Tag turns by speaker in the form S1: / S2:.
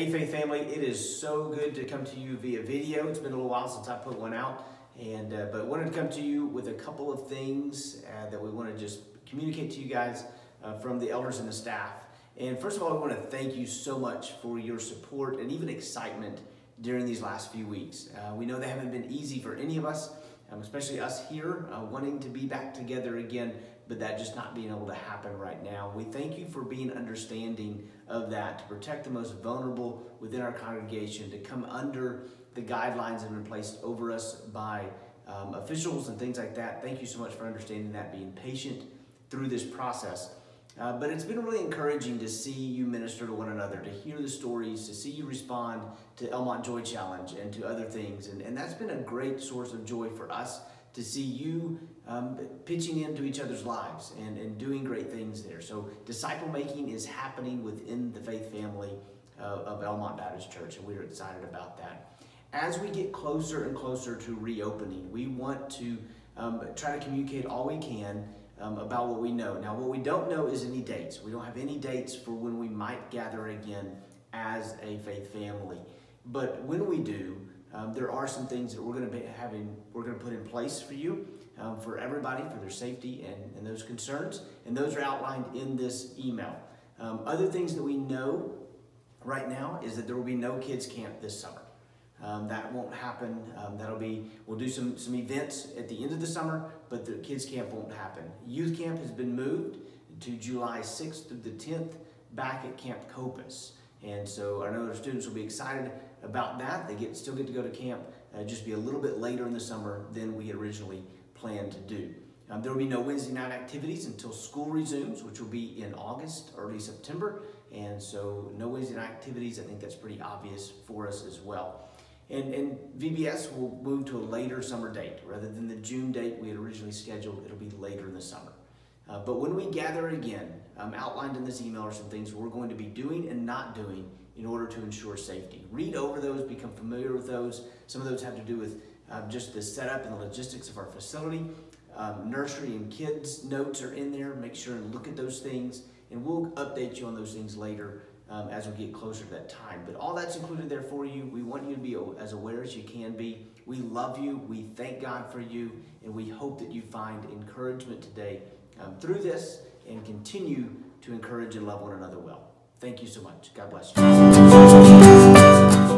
S1: Hey Faith family, it is so good to come to you via video. It's been a little while since I put one out, but wanted to come to you with a couple of things that we want to just communicate to you guys from the elders and the staff. And first of all, I want to thank you so much for your support and even excitement during these last few weeks. We know they haven't been easy for any of us, especially us here wanting to be back together again, but that just not being able to happen right now. We thank you for being understanding of that, to protect the most vulnerable within our congregation, to come under the guidelines that have been placed over us by officials and things like that. Thank you so much for understanding that, being patient through this process. But it's been really encouraging to see you minister to one another, to hear the stories, to see you respond to Elmont Joy Challenge and to other things. And that's been a great source of joy for us, to see you pitching into each other's lives and doing great things there. So disciple making is happening within the faith family of Elmont Baptist Church, and we're excited about that. As we get closer and closer to reopening, we want to try to communicate all we can about what we know. Now, what we don't know is any dates. We don't have any dates for when we might gather again as a faith family. But when we do, there are some things that we're going to put in place for you, for everybody, for their safety and those concerns. And those are outlined in this email. Other things that we know right now is that there will be no kids camp this summer. That won't happen. We'll do some events at the end of the summer, but the kids camp won't happen. Youth camp has been moved to July 6th through the 10th back at Camp Copus. And so I know our students will be excited about that. They still get to go to camp, just be a little bit later in the summer than we had originally planned to do. There will be no Wednesday night activities until school resumes, which will be in August, early September. And so no Wednesday night activities. I think that's pretty obvious for us as well. And VBS will move to a later summer date. Rather than the June date we had originally scheduled, it'll be later in the summer. But when we gather again, outlined in this email are some things we're going to be doing and not doing in order to ensure safety. Read over those, become familiar with those. Some of those have to do with just the setup and the logistics of our facility. Nursery and kids notes are in there. Make sure and look at those things, and we'll update you on those things later as we get closer to that time. But all that's included there for you. We want you to be as aware as you can be. We love you. We thank God for you, and we hope that you find encouragement today through this and continue to encourage and love one another well. Thank you so much. God bless you.